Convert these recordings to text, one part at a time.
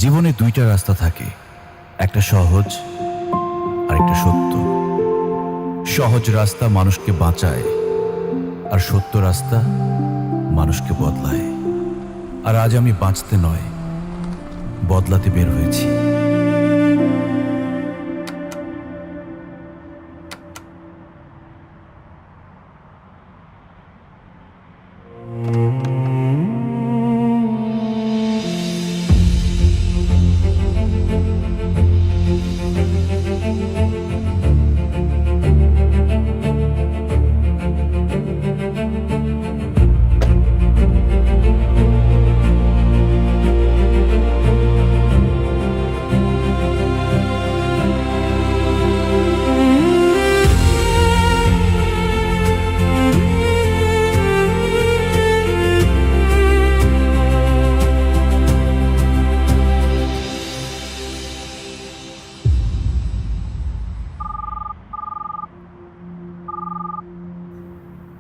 জীবনে দুইটা রাস্তা থাকে, একটা সহজ আর একটা সত্য। সহজ রাস্তা মানুষকে বাঁচায়, আর সত্য রাস্তা মানুষকে বদলায়। আর আজ আমি বাঁচতে নয়, বদলাতে বের হয়েছি।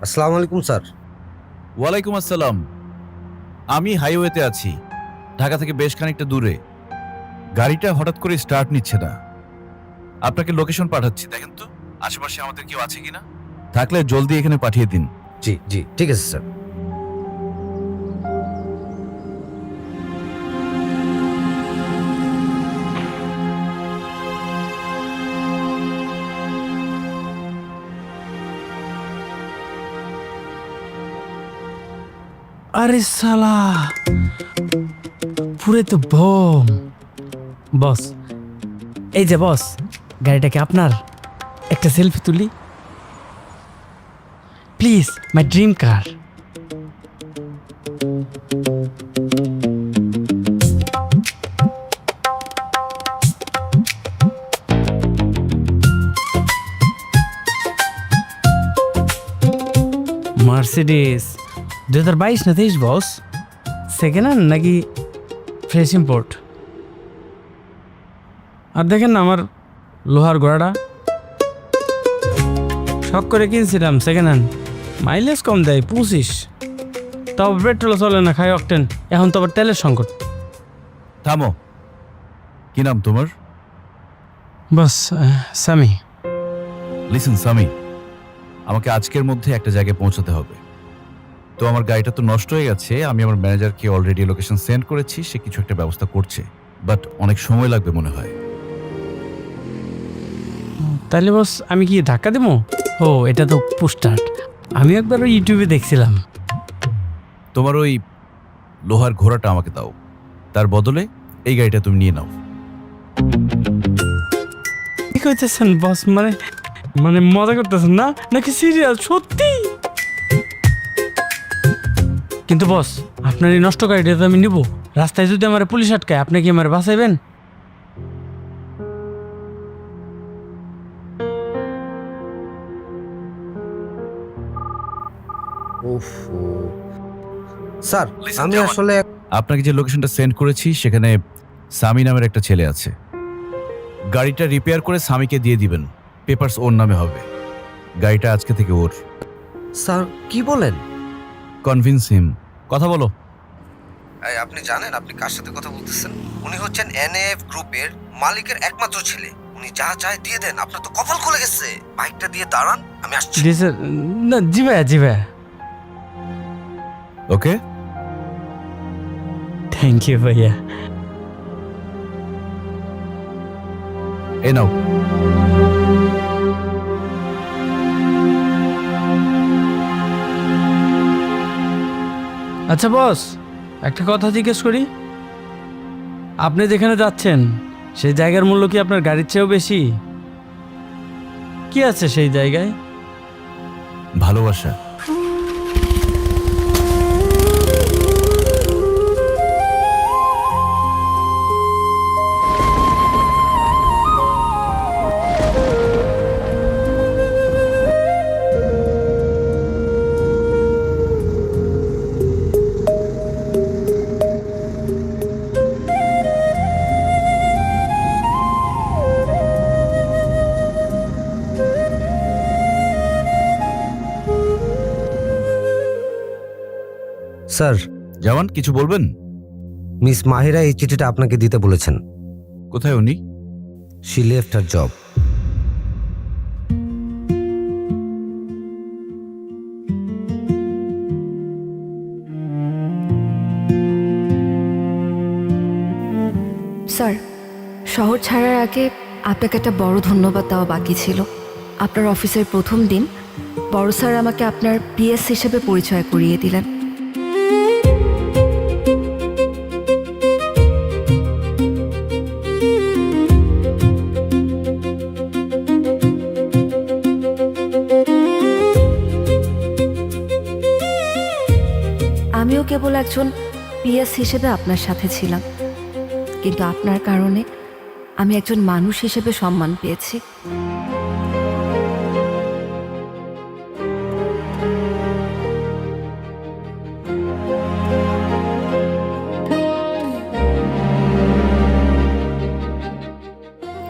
আসসালামু আলাইকুম স্যার। ওয়ালাইকুম আসসালাম। আমি হাইওয়েতে আছি, ঢাকা থেকে বেশ খানিকটা দূরে। গাড়িটা হঠাৎ করে স্টার্ট নিচ্ছে না। আপনাকে লোকেশন পাঠাচ্ছি, দেখেন তো আশেপাশে আমাদের কেউ আছে কিনা। থাকলে জলদি এখানে পাঠিয়ে দিন। জি জি ঠিক আছে স্যার। আরে সালা, পুরে তো বম। বস, এই যে বস, গাড়িটা কি আপনার? একটা সেলফি তুলি please, my dream car. Mercedes 2022 না 23 বস? সেকেন্ড হ্যান্ড নাকি ফ্রেশ ইম্পোর্ট? আর দেখেন না আমার লোহার ঘোড়াটা, শখ করে কিনছিলাম সেকেন্ড হ্যান্ড। মাইলেজ কম দেয় 25, তাও পেট্রোল চলে না, খাই অকটেন। এখন তো আবার তেলের সংকট। থামো, কি নাম তোমার? বাস সামি। লিসেন সামি, আমাকে আজকের মধ্যে একটা জায়গায় পৌঁছাতে হবে। তো আমার গাড়িটা তো নষ্ট হয়ে গেছে, আমি আমার ম্যানেজারকে অলরেডি লোকেশন সেন্ড করেছি, সে কিছু একটা ব্যবস্থা করছে, বাট অনেক সময় লাগবে মনে হয়। তাহলে বস আমি কি ধাক্কা দেবো? ও এটা তো পুস্টার, আমি একবার ওই ইউটিউবে দেখছিলাম। তোমার ওই লোহার ঘোড়াটা আমাকে দাও, তার বদলে এই গাড়িটা তুমি নিয়ে নাও। কি কইতেছেন বস? মানে মানে মজা করতেছেন না নাকি সিরিয়াস সত্যি? কিন্তু বস, আপনার এই নষ্ট গাড়িটা তো আমি নিব। রাস্তায় যদি আমার পুলিশ আটকায়, আপনি কি আমার বাঁচাইবেন? উফ স্যার, Listen, আমি জামান। আসলে আপনাকে যে লোকেশনটা সেন্ড করেছি সেখানে সামি নামের একটা ছেলে আছে। গাড়িটা রিপেয়ার করে সামিকে দিয়ে দিবেন, পেপারস ওর নামে হবে। গাড়িটা আজকে থেকে ওর। স্যার কি বলেন? Convince him. কথা বলো। আপনি জানেন আপনি কার সাথে কথা বলতেছেন? উনি হচ্ছেন এনএফ গ্রুপের মালিকের একমাত্র ছেলে। উনি যা চায় দিয়ে দেন। আপনার তো কপাল খুলে গেছে। বাইকটা দিয়ে দাঁড়ান, আমি আসছি। জি স্যার। না জি ভাইয়া, জি ভাইয়া। ওকে, থ্যাংক ইউ ভাইয়া। এ নাও। আচ্ছা বস, একটা কথা জিজ্ঞেস করি। আপনি যেখানে যাচ্ছেন সেই জায়গার মূল্য কি আপনার গাড়ির চেয়েও বেশি? কি আছে সেই জায়গায়? ভালোবাসা। স্যার জামান, কিছু বলবেন? মিস মাহিরা এই চিঠিটা আপনাকে দিতে বলেছেন। কোথায় উনি? She left her job. Sir, শহর ছাড়ার আগে আপনাকে একটা বড় ধন্যবাদ দেওয়া বাকি ছিল। আপনার অফিসের প্রথম দিন বড় স্যার আমাকে আপনার পিএস হিসেবে পরিচয় করিয়ে দিলেন। আমিও কেবল একজন পিএস হিসেবে আপনার সাথে ছিলাম, কিন্তু আপনার কারণে আমি একজন মানুষ হিসেবে সম্মান পেয়েছি।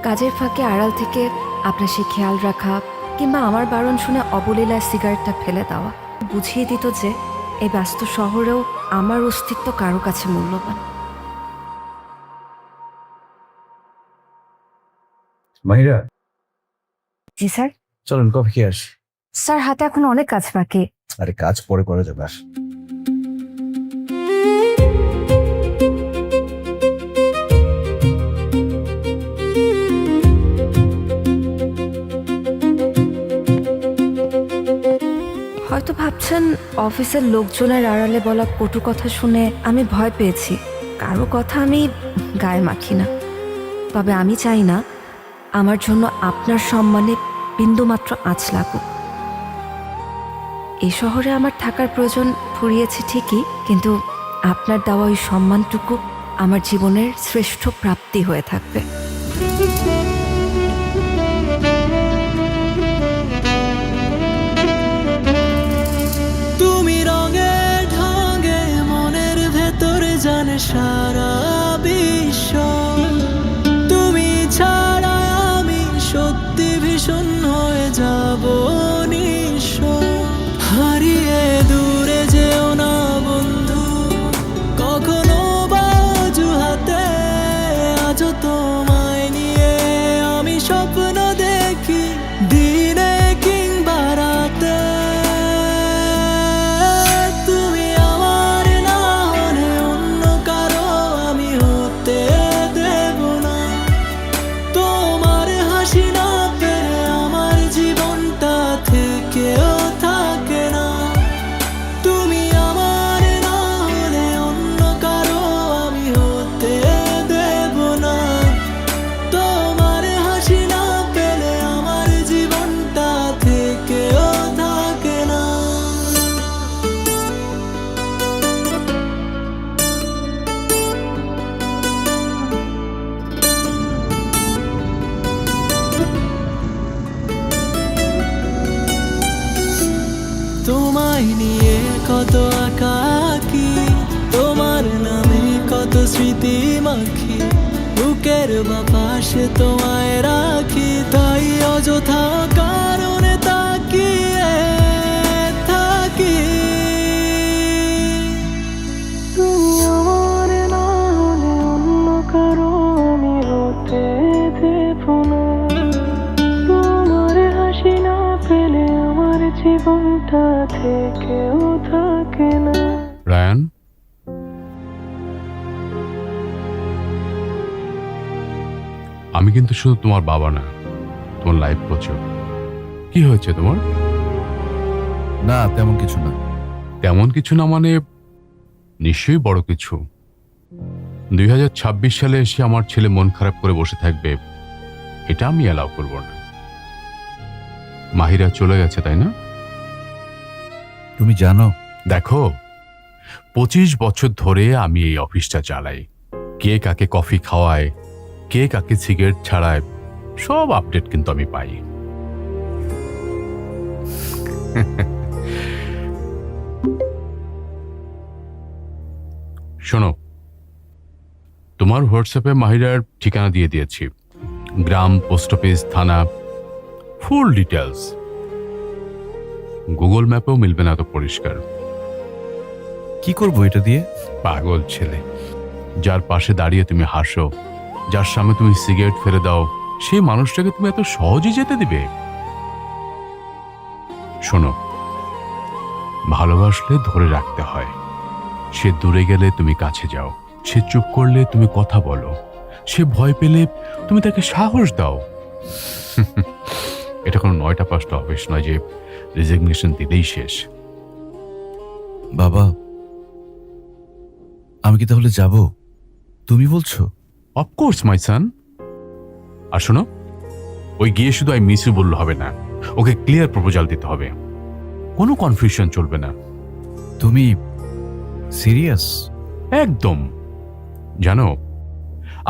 কাজের ফাঁকে আড়াল থেকে আপনার সে খেয়াল রাখা কিংবা আমার বারণ শুনে অবলীলায় সিগারেটটা ফেলে দেওয়া বুঝিয়ে দিত যে এই ব্যস্ত শহরেও আমার অস্তিত্ব কারো কাছে মূল্যবান। মাহিরা, জি স্যার। চলুন কফি খেয়ে আসি। স্যার, হাতে এখন অনেক কাজ বাকি। আরে কাজ পরে করা যাবে, আস। হয়তো ভাবছেন অফিসের লোকজনের আড়ালে বলা কটু কথা শুনে আমি ভয় পেয়েছি। কারো কথা আমি গায়ে মাখি না, তবে আমি চাই না আমার জন্য আপনার সম্মানে বিন্দুমাত্র আঁচ লাগুক। এই শহরে আমার থাকার প্রয়োজন ফুরিয়েছে ঠিকই, কিন্তু আপনার দেওয়া ওই সম্মানটুকু আমার জীবনের শ্রেষ্ঠ প্রাপ্তি হয়ে থাকবে। তুমি রঙে ঢঙে মনের ভেতরে জানে সারা বিশ্ব, তুমি ছাড়া আমি সত্যি ভীষণ হয়ে যাব নিঃস্ব। হারিয়ে দূরে যেও না বন্ধু কখনো বা অজুহাতে, আজও তোমায় নিয়ে আমি স্বপ্ন দেখি দিনে কিংবা রাতে। তুমি আমার না হলে অন্য কারো আমি হতে দেব না। তোমার হাসি না পেলে আমার জীবনটা থেকেও থাকে না। তুমি আমার না হলে অন্য কারো আমি হতে দেব না। তোমার হাসি না পেলে আমার জীবনটা থেকেও থাকে না। তোমায় নিয়ে কত আঁকাকি, তোমার নামে কত স্মৃতি মাখি, বুকের বাপাশে তোমায় রাখি, তাই অযথা কারণে তাকিয়ে থাকি। তুমি আমার না হলে অন্য কারো আমি হতে দেব না। তোমার হাসি না পেলে আমার জীবনটা থেকেও থাকে না। রায়ান, আমি কিন্তু শুধু তোমার বাবা না, তোমার লাইফ কোচও। কি হয়েছে তোমার? না, তেমন কিছু না। তেমন কিছু না মানে নিশ্চয়ই বড় কিছু। 2026 সালে এসে আমার ছেলে মন খারাপ করে বসে থাকবে, এটা আমি অ্যালাউ করব না। মাহিরা চলে গেছে, তাই না? তুমি জানো, দেখো, 25 বছর ধরে আমি এই অফিসটা চালাই। কে কাকে কফি খাওয়ায়, কে কাকে সিগারেট ছাড়ায়, সব আপডেট কিন্তু আমি পাই। শোনো, তোমার হোয়াটসঅ্যাপে মাহিরার ঠিকানা দিয়ে দিয়েছি, গ্রাম, পোস্ট অফিস, থানা, ফুল ডিটেলস। গুগল ম্যাপেও মিলবে না এত পরিষ্কার। কি করবো এটা দিয়ে? পাগল ছেলে। যার পাশে দাঁড়িয়ে তুমি হাসো, যার সামনে তুমি সিগারেট ফেলে দাও, সেই মানুষটাকে তুমি এত সহজে যেতে দিবে? শোনো, ভালোবাসলে ধরে রাখতে হয়। সে দূরে গেলে তুমি কাছে যাও, সে চুপ করলে তুমি কথা বলো, সে ভয় পেলে তুমি তাকে সাহস দাও। এটা কোনো 9টা 5টা অফিস নয় যে রেজিগনেশন দিলেই শেষ। বাবা, আমি কি তাহলে যাব? তুমি বলছো? অফকোর্স মাই সান। আর শোনো, ওই গিয়ে শুধু আই মিস ইউ বললে হবে না, ওকে ক্লিয়ার প্রপোজাল দিতে হবে, কোনো কনফিউশন চলবে না। তুমি সিরিয়াস? একদম। জানো,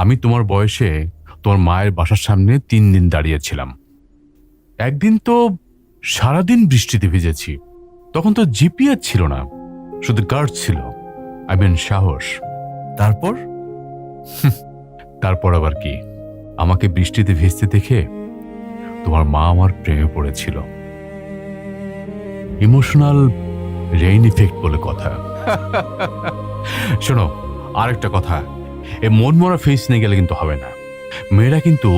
আমি তোমার বয়সে তোমার মায়ের বাসার সামনে 3 দিন দাঁড়িয়েছিলাম। একদিন তো সারাদিন বৃষ্টিতে ভিজেছি। তখন তো জিপিএস ছিল না, শুধু গার্ড ছিল, আই মিন সাহস। তারপর? তারপর আবার কি, আমাকে বৃষ্টিতে ভিজতে দেখে তোমার মা আমার প্রেমে পড়েছিল। ইমোশনাল রেইন ইফেক্ট বলে কথা। শোনো, আরেকটা কথা, এ মন মরা ফেস নিয়ে গেলে কিন্তু হবে না। মেয়েরা কিন্তু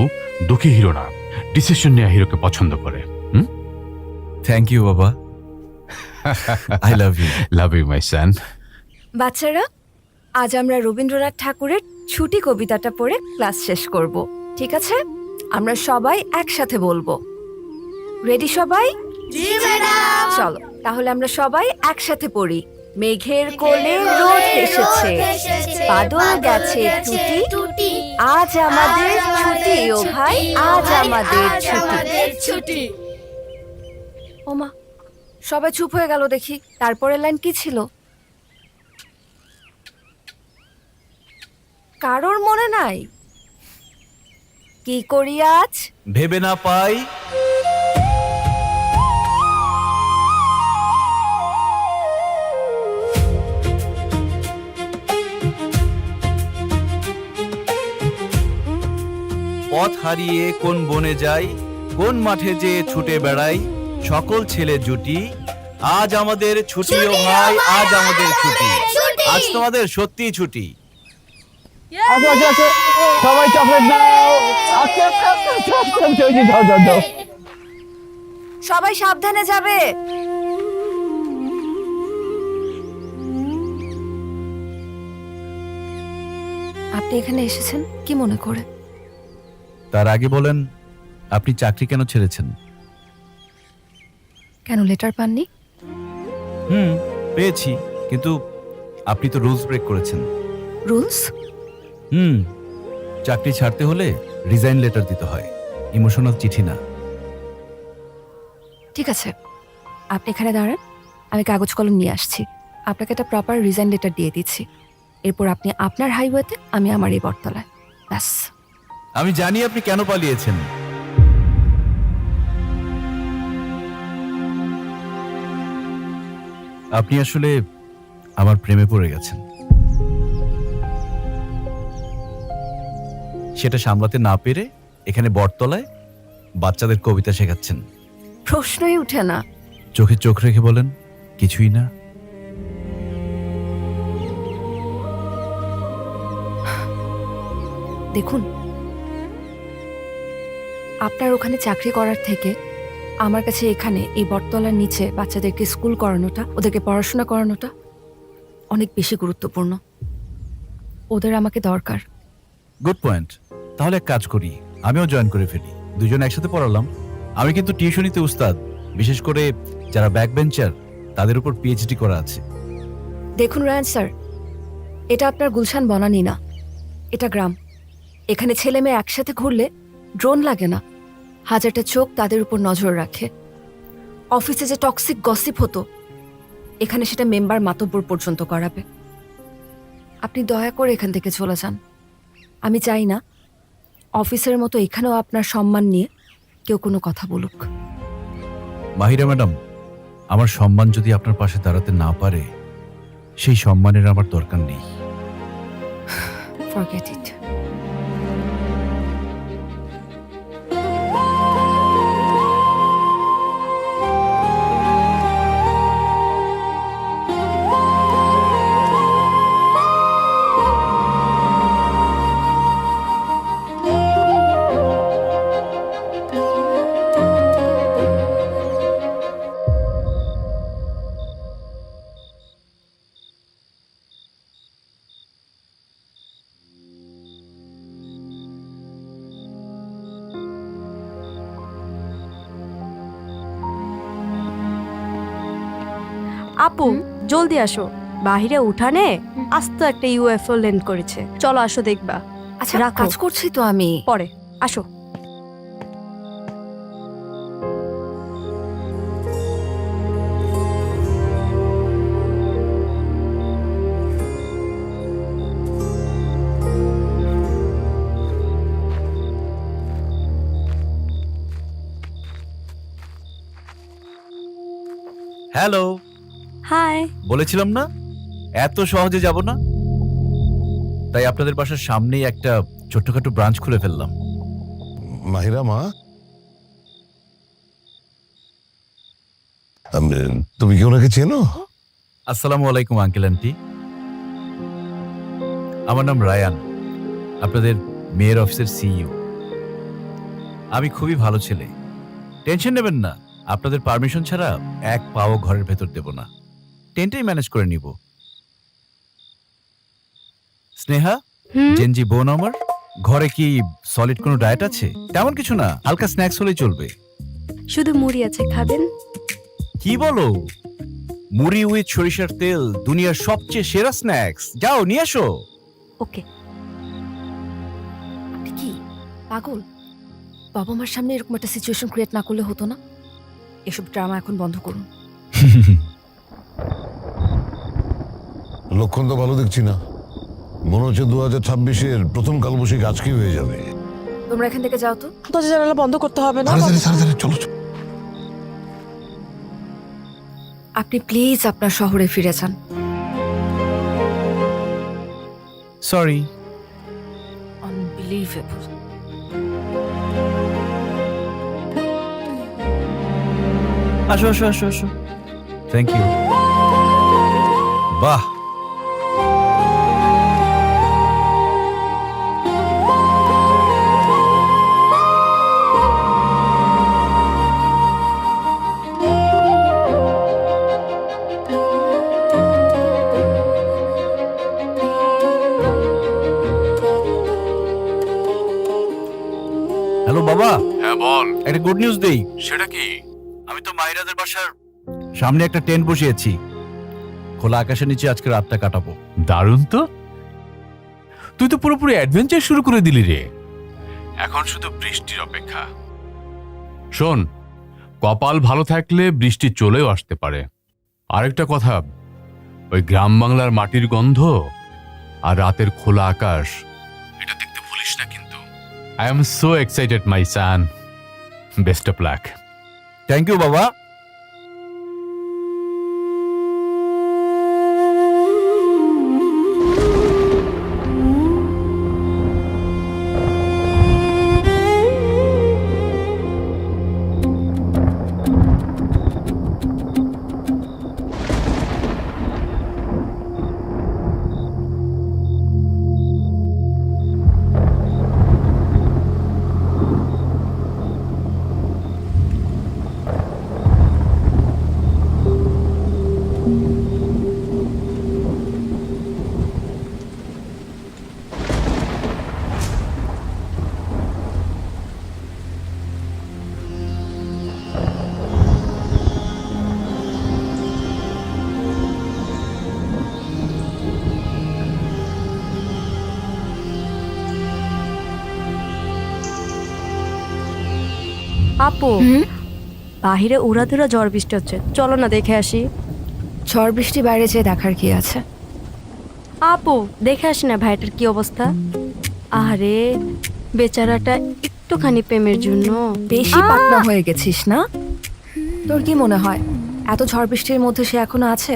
দুঃখী হিরো না, ডিসিশন নেওয়া হিরোকে পছন্দ করে। থ্যাংক ইউ বাবা। I love you. Love you my son. বাচ্চারা, আজ আমরা রবীন্দ্রনাথ ঠাকুরের ছুটি কবিতাটা পড়ে ক্লাস শেষ করব, ঠিক আছে? আমরা সবাই একসাথে বলবো। রেডি সবাই? চলো তাহলে আমরা সবাই একসাথে পড়ি। মেঘের কোলে রোদ এসেছে, বাদল গেছে টুটি, আজ আমাদের ছুটি ও ভাই, আজ আমাদের ছুটি। ওমা, সবাই চুপ হয়ে গেল দেখি। তারপরের লাইন কি ছিল? কারোর মনে নাই? কি করি আজ? ভেবে না পাই পথ হারিয়ে কোন বনে যাই, কোন মাঠে যে ছুটে বেড়াই, সকল ছেলে জুটি, আজ আমাদের ছুটি ও ভাই, আজ আমাদের ছুটি। আজ তোমাদের সত্যিই ছুটি। সবাই চকলেট দাও। দাও। সবাই সাবধানে যাবে। আপনি এখানে এসেছেন কি মনে করে? তার আগে বলেন, আপনি চাকরি কেন ছেড়েছেন? কেন লেটার পাননি? পেয়েছি, কিন্তু আপনি তো রুলস ব্রেক করেছেন। রুলস? চাকরি ছাড়তে হলে রিজাইন লেটার দিতে হয়, ইমোশনাল চিঠি না। ঠিক আছে, আপনি এখানে দাঁড়ান, আমি কাগজ কলম নিয়ে আসছি। আপনাকে একটা প্রপার রিজাইন লেটার দিয়ে দিচ্ছি। এরপর আপনি আপনার হাইওয়েতে, আমি আমার এই বটতলায়। ব্যাস। আমি জানি আপনি কেন পালিয়েছেন। আপনি আসলে আমার প্রেমে পড়ে গেছেন। সেটা সামলাতে না পেরে এখানে বটতলায় বাচ্চাদের কবিতা শেখাচ্ছেন। প্রশ্নই উঠে না। চোখে চোখ রেখে বলেন, কিছুই না। দেখুন, আপনার ওখানে চাকরি করার থেকে আমার কাছে এখানে এই বটতলার নিচে বাচ্চাদেরকে স্কুল করানোটা, ওদেরকে পড়াশোনা করানোটা অনেক বেশি গুরুত্বপূর্ণ। ওদের আমাকে দরকার। Good point. তাহলে এক কাজ করি, আমিও জয়েন করে ফেলি, দুজন একসাথে পড়ালাম। আমি কিন্তু টিউশনিতে উস্তাদ, বিশেষ করে যারা ব্যাক বেঞ্চার তাদের উপর পিএইচডি করা আছে। দেখুন রায়ান স্যার, এটা আপনার গুলশান বনানী না, এটা গ্রাম। এখানে ছেলে মেয়ে একসাথে ঘুরলে ড্রোন লাগে না, হাজারটা চোখ তাদের উপর নজর রাখে। অফিসে যে টক্সিক গসিপ হতো, এখানে সেটা মেম্বার মাতব্বর পর্যন্ত করাবে। আপনি দয়া করে এখান থেকে চলে যান। আমি চাই না অফিসের মতো এখানেও আপনার সম্মান নিয়ে কেউ কোনো কথা বলুক। মাহিরা ম্যাডাম, আমার সম্মান যদি আপনার পাশে দাঁড়াতে না পারে, সেই সম্মানের আমার দরকার নেই। Forget it. আপু জলদি আসো, বাহিরে উঠানে আস্ত একটা ইউএফও ল্যান্ড করেছে। চলো আসো দেখবা। আচ্ছা রাখো। কাজ করছি তো আমি। পরে আসো। Hello, hi. বলেছিলাম না এত সহজে যাব না, তাই আপনাদের বাসার সামনেই একটা ছোট্টখাটো ব্রাঞ্চ খুলে ফেললাম। মাহিরা মা, তুমি কি ওনাকে চেনো? আসসালামু আলাইকুম আঙ্কেল আন্টি, আমার নাম রায়ান, আপনাদের মেয়ের অফিসের সিইও। আমি খুবই ভালো ছেলে, টেনশন নেবেন না। আপনাদের পারমিশন ছাড়া এক পাও ঘরের ভেতর দেব না, টেন্টেই ম্যানেজ করে নিব। স্নেহা, জেনজি বোন আমার, ঘরে কি সলিড কোনো ডায়েট আছে? তেমন কিছু না, হালকা স্ন্যাক্স হলেই চলবে। শুধু মুড়ি আছে, খাবেন? কি বলো? মুড়ি উইথ সরিষার তেল দুনিয়ার সবচেয়ে সেরা স্ন্যাক্স, যাও নিয়ে এসো। ওকে। আপনি কি পাগল? বাবা মার সামনে এরকম একটা সিচুয়েশন ক্রিয়েট না করলে হতো না? এসব ড্রামা এখন বন্ধ করুন। লক্ষণ তো ভালো দেখছি না, মনে হচ্ছে 2026-এর প্রথম কালবৈশাখী আজকে হয়ে যাবে। তোমরা এখান থেকে যাও তো। দরজা জানালা বন্ধ করতে হবে না। তাড়াতাড়ি তাড়াতাড়ি চলো চলো। আপনি প্লিজ আপনার শহরে ফিরে যান। সরি। আনবিলিভেবল। আসো আসো আসো আসো, থ্যাংক ইউ। বাহ, হ্যালো বাবা, হ্যাঁ বল, একটা গুড নিউজ দেই। সেটা কি? আমি তো মাহিরাদের বাসার সামনে একটা টেন্ট বসিয়েছি, খোলা আকাশের নিচে আজকে রাতটা কাটাবো। দারুণ তো, তুই তো পুরোপুরি অ্যাডভেঞ্চার শুরু করে দিলি রে। এখন শুধু বৃষ্টির অপেক্ষা। শোন, কপাল ভালো থাকলে বৃষ্টি চলেও আসতে পারে। আরেকটা কথা, ওই গ্রাম বাংলার মাটির গন্ধ আর রাতের খোলা আকাশ, এটা দেখতে ভুলিস না কিন্তু। I am so excited my son, best of luck. Thank you বাবা। আপু, বাহিরে উড়াধুরা ঝড় বৃষ্টি হচ্ছে, চলো না দেখে আসি। ঝড় বৃষ্টি বাইরে যেয়ে দেখার কি আছে? আপু দেখে আসি না ভাইটার কি অবস্থা। আরে বেচারাটা একটুখানি প্রেমের জন্য বেশি পাতলা হয়ে গেছিস না? তোর কি মনে হয় এত ঝড় বৃষ্টির মধ্যে সে এখনো আছে?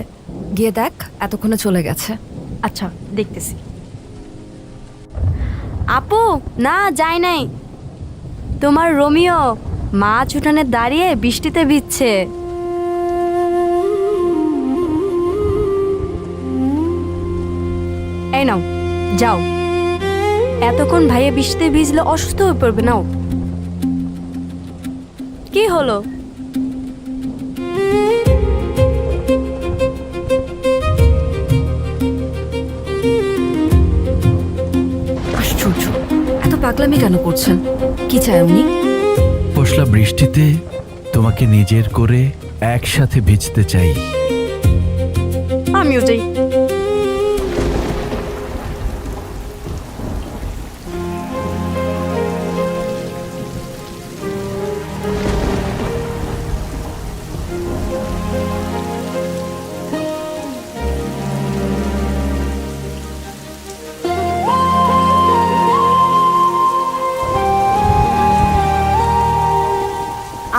গিয়ে দেখ, এতক্ষণে চলে গেছে। আচ্ছা দেখতেছি। আপু না, যায় নাই। তোমার রোমিও মাছ উঠানে দাঁড়িয়ে বৃষ্টিতে ভিজছে। এই নাও, যাও। এতক্ষণ ভাইয়া বৃষ্টিতে ভিজলে অসুস্থ হয়ে পড়বে। নাও। কি হলো? আশ্চর্য, এত পাগলামি কেন করছেন? কি চায় উনি? পশলা বৃষ্টিতে তোমাকে নিজের করে একসাথে ভিজতে চাই। আমিও যাই।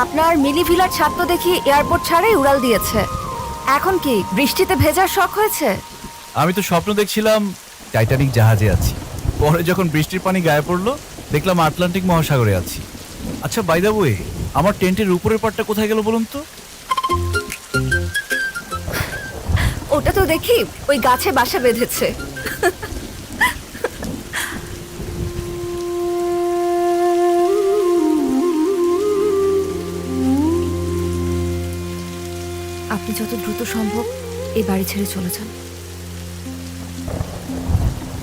আপনার মিলি ভিলার ছাদ তো দেখি এয়ারপোর্ট ছাড়াই উড়াল দিয়েছে। এখন কি বৃষ্টিতে ভেজার শখ হয়েছে? আমি তো স্বপ্ন দেখছিলাম টাইটানিক জাহাজে আছি, পরে যখন বৃষ্টির পানি গায়ে পড়লো দেখলাম আটলান্টিক মহাসাগরে আছি। আচ্ছা বাই দ্য ওয়ে, আমার টেন্টের উপরের পাটটা কোথায় গেল বলুন তো? ওটা তো দেখি ওই গাছে বাসা বেঁধেছে। আপনি যত দ্রুত সম্ভব এই বাড়ি ছেড়ে চলে যান।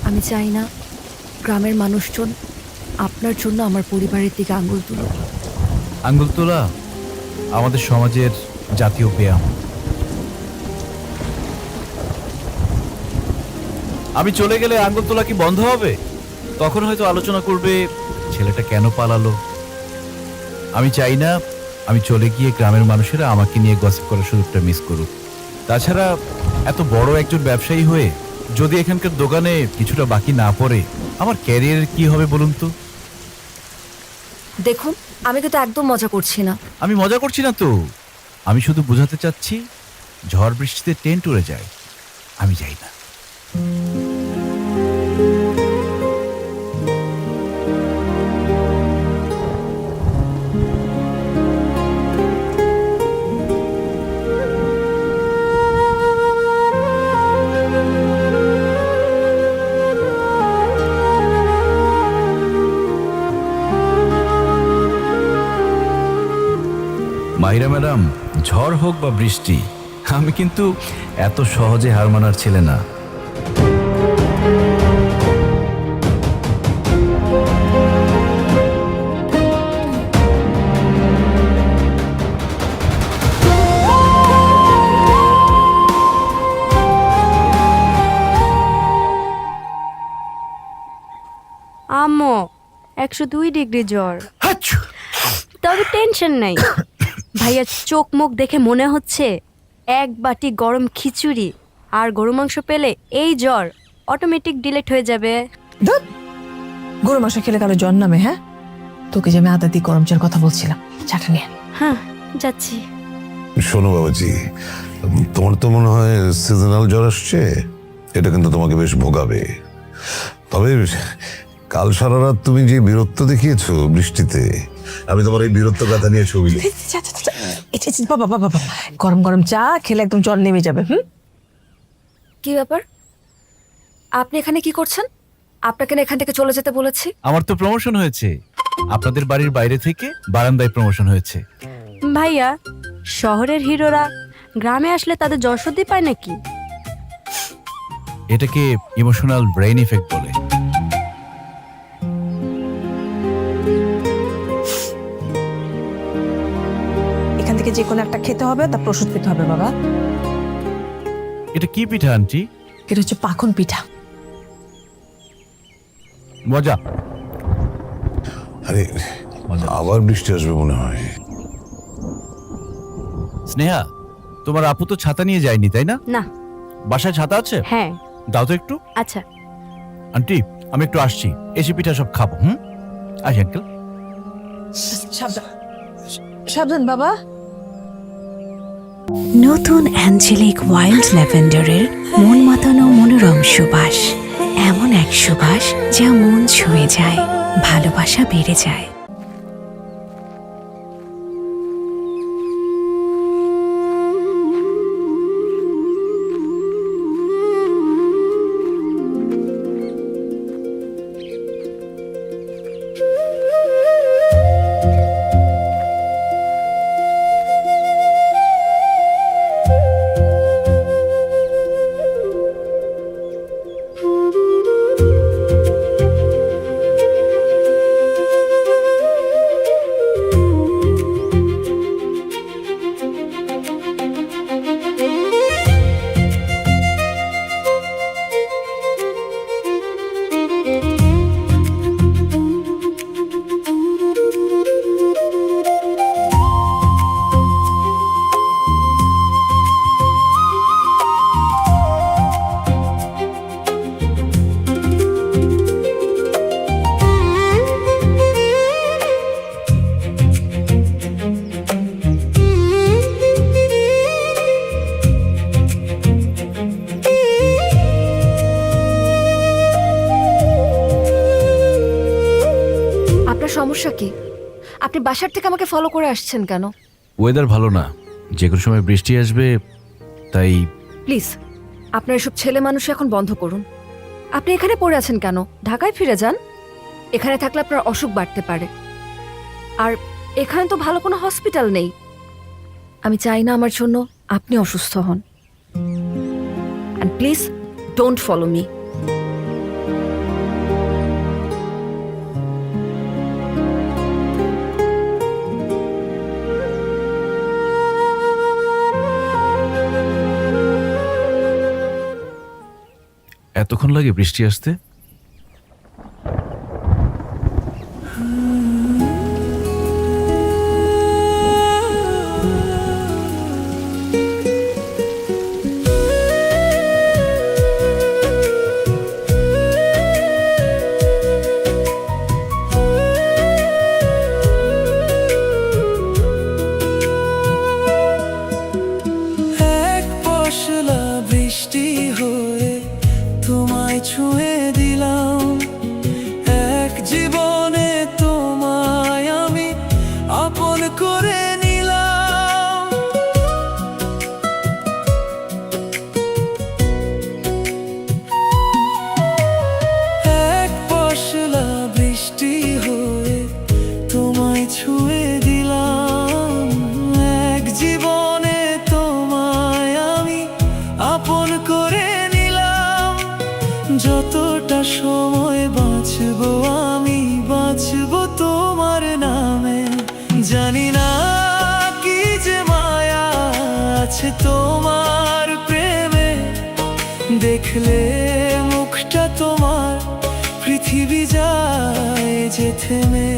আমি চাই না গ্রামের মানুষজন আপনার জন্য আমার পরিবারের দিকে আঙুল তুলুক। আঙ্গুল তোলা আমাদের সমাজের জাতীয় ব্যায়াম। আমি চলে গেলে আঙ্গুল তোলা কি বন্ধ হবে? তখন হয়তো আলোচনা করবে ছেলেটা কেন পালালো। আমি চাই না আমি চলে গিয়ে গ্রামের মানুষেরা আমাকে নিয়ে গসিপ করার সুযোগটা মিস করুক। তাছাড়া এত বড় একজন ব্যবসায়ী হয়ে যদি এখানকার দোকানে কিছুটা বাকি না পড়ে আমার ক্যারিয়ারের কি হবে বলুন তো? দেখুন, আমি কিন্তু একদম মজা করছি না। আমি মজা করছি না তো, আমি শুধু বোঝাতে চাচ্ছি ঝড় বৃষ্টিতে টেন্ট উড়ে যায়, আমি যাই না। মাহিরা ম্যাডাম, ঝড় হোক বা বৃষ্টি, আমি কিন্তু এত সহজে হার মানার ছেলে না। আম্মু 102 ডিগ্রি জ্বর, তবে টেনশন নাই। ভাইয়ার চোখ মুখ দেখে মনে হচ্ছে এক বাটি গরম খিচুড়ি আর গরু মাংস পেলে এই জ্বর অটোমেটিক ডিলেট হয়ে যাবে। ধুৎ, গরু মাংস খেলে কারো জ্বর নামে? হ্যাঁ, তোকে যে আমি আদা দিয়ে গরম চার কথা বলছিলাম, চাটা নিয়ে। হ্যাঁ যাচ্ছি। শোনো বাবাজি, তোমার তো মনে হয় সিজনাল জ্বর আসছে, এটা কিন্তু তোমাকে বেশ ভোগাবে। তবে কাল সারা রাত তুমি যে বীরত্ব দেখিয়েছো বৃষ্টিতে, আমি তোমার এই বীরত্ব কথা নিয়ে ছবি লিখি। বাবা বাবা বাবা, গরম গরম চা খেলে একদম জ্বর নেমে যাবে। কি ব্যাপার? আপনি এখানে কি করছেন? আপনাকে না এখান থেকে চলে যেতে বলেছি। আমার তো প্রমোশন হয়েছে, আপনাদের বাড়ির বাইরে থেকে বারান্দায় প্রমোশন হয়েছে। ভাইয়া, শহরের হিরোরা গ্রামে আসলে তাদের জ্বর সর্দি পায় নাকি? এটাকে ইমোশনাল ব্রেইন ইফেক্ট বলে। এখান থেকে যে কোনো একটা খেতে হবে, তা প্রস্তুত পেতে হবে বাবা। এটা কি পিঠা আন্টি? এটা হচ্ছে পাখন পিঠা। মজা। আরে আবার বৃষ্টি আসবে মনে হয়। স্নেহা, তোমার আপু তো ছাতা নিয়ে যায়নি তাই না? না। বাসায় ছাতা আছে? হ্যাঁ। দাও তো একটু। আচ্ছা। আন্টি আমি একটু আসছি, এসে পিঠা সব খাবো। আসি আঙ্কেল। সাবধান সাবধান বাবা। নতুন অ্যাঞ্জেলিক ওয়াইল্ড ল্যাভেন্ডারের মন মাতানো মনোরম সুবাস, এমন এক সুবাস যা মন ছুঁয়ে যায়, ভালোবাসা বেড়ে যায়। আপনার সমস্যা কি? আপনি বাসার থেকে আমাকে ফলো করে আসছেন কেন? ওয়েদার ভালো না, যে কোনো সময় বৃষ্টি আসবে, তাই প্লিজ আপনার এসব ছেলে মানুষ এখন বন্ধ করুন। আপনি এখানে পড়ে আছেন কেন? ঢাকায় ফিরে যান। এখানে থাকলে আপনার অসুখ বাড়তে পারে। আর এখানে তো ভালো কোনো হসপিটাল নেই। আমি চাই না আমার জন্য আপনি অসুস্থ হন। And please don't follow me. এতক্ষণ লাগে বৃষ্টি আসতে? এক পশলা বৃষ্টি হয়ে তোমায় ছুঁয়ে দিলাম, এক জীবনে তোমায় আমি আপন করে নিলাম। এক পশলা বৃষ্টি হয়ে তোমায় ছুঁয়ে দিলাম, এক জীবনে তোমায় আমি আপন করে নিলাম। যতটা সময় বাঁচবো আমি বাঁচবো তোমার নামে। জানি না কি যে মায়া আছে তোমার প্রেমে, দেখলে মুখটা তোমার পৃথিবী যায় যে থেমে।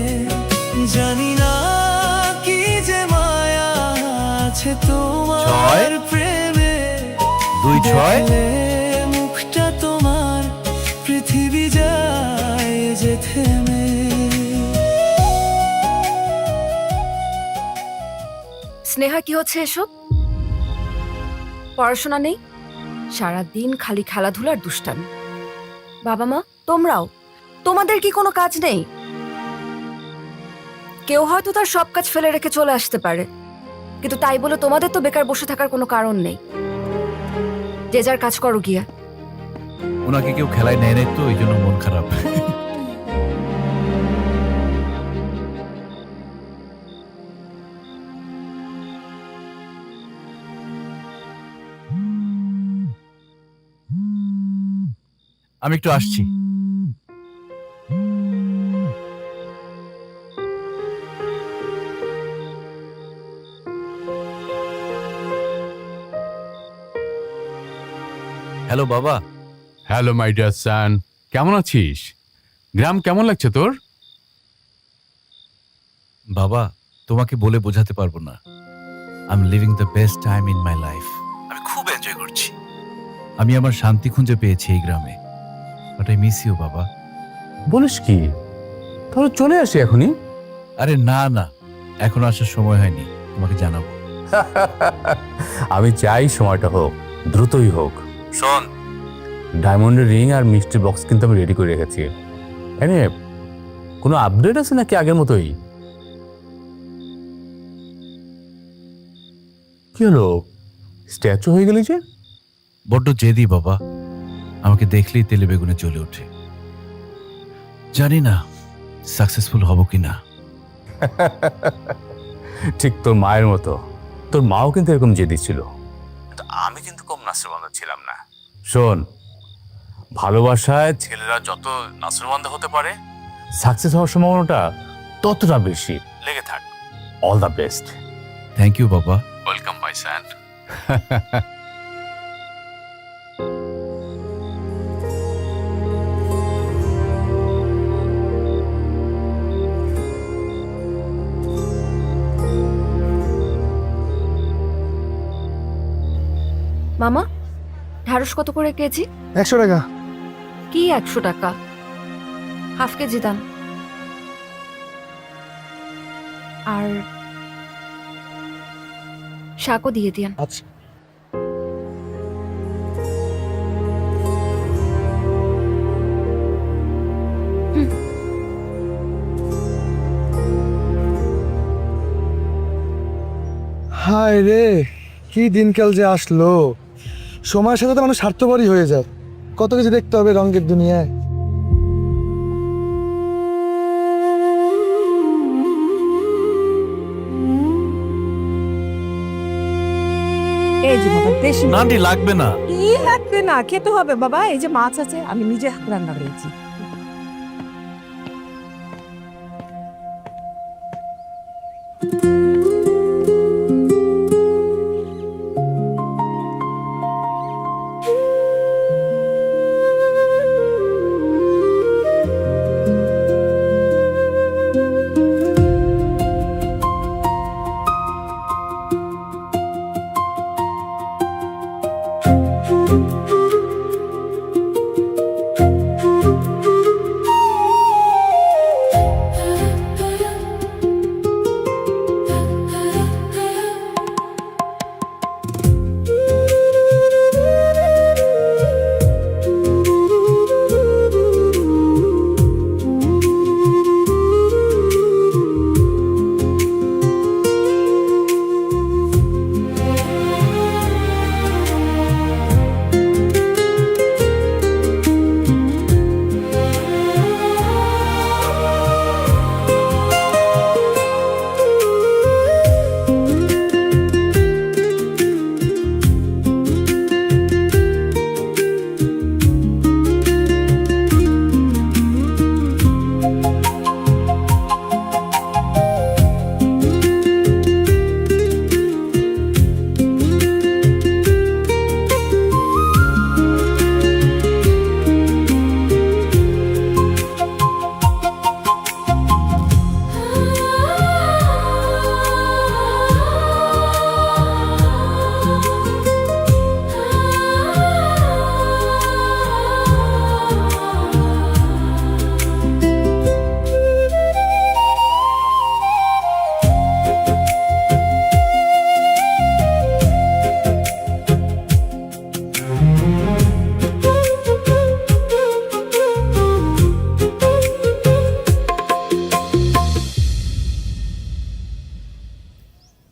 জানি না কি যে মায়া আছে তোমার প্রেমে, 2-6 দেখলে মুখটা তোমার পৃথিবী যায় যে থেমে। স্নেহা, কি হচ্ছে এসব? পড়াশোনা নেই, সারাদিন খালি খেলাধুলার দুষ্টামি। বাবা মা তোমরাও, তোমাদের কি কোনো কাজ নেই? কেউ হয়তো তার সব কাজ ফেলে রেখে চলে আসতে পারে, কিন্তু তাই বলে তোমাদের তো বেকার বসে থাকার কোনো কারণ নেই। যে যার কাজ করো গিয়া। ওনাকে কেউ খেলায় নেয় নাই তো, এই জন্য মন খারাপ। আমি একটু আসছি। হ্যালো বাবা। হ্যালো মাই ডিয়ার সান, কেমন আছিস? গ্রাম কেমন লাগছে তোর? বাবা, তোমাকে বলে বোঝাতে পারবো না। I am living the best time in my life. আমি খুব এনজয় করছি। আমি আমার শান্তি খুঁজে পেয়েছি এই গ্রামে। বাট আই মিস ইউ বাবা। বলিস কি? তাহলে চলে আসি এখনই। আরে না না, এখন আসার সময় হয়নি, তোমাকে জানাবো। আমি চাই সময়টা হোক, দ্রুতই হোক। শোন, ডায়মন্ডের রিং আর মিষ্টি বক্স কিন্তু আমি রেডি করে রেখেছি। এনে কোনো আপডেট আছে নাকি আগের মতোই? কি হলো, স্ট্যাচু হয়ে গেলি যে? বড্ড জেদি বাবা, আমাকে দেখলেই তেলে বেগুনে জ্বলে ওঠে। জানি না সাকসেসফুল হব কি না। ঠিক তোর মায়ের মতো। তোর মাও কিন্তু এরকম জেদি ছিল, কিন্তু আমি কিন্তু কম নাসরবান্ধা ছিলাম না। শোন, ভালোবাসায় ছেলেরা যত নাসরবান্ধা হতে পারে, সাকসেস হওয়ার সম্ভাবনাটা ততটা বেশি। লেগে থাক। All the best. Thank you বাবা। Welcome my son. মামা, ঢ্যাঁড়স কত করে কেজি? 100 টাকা। কি 100 টাকা? হাফ কেজি দাম। আর শাকও দিয়ে দিয়েন। আচ্ছা। হায় রে, কি দিনকাল যে আসলো। সময়ের সাথে তো মানুষ স্বার্থপরই হয়ে যায়। কত কিছু দেখতে হবে রঙের দুনিয়ায়। এই যে বাবা দেশি না আন্টি, লাগবে না। কি লাগবে না, খেতে হবে বাবা। এই যে মাছ আছে, আমি নিজে হাতে রান্না করেছি।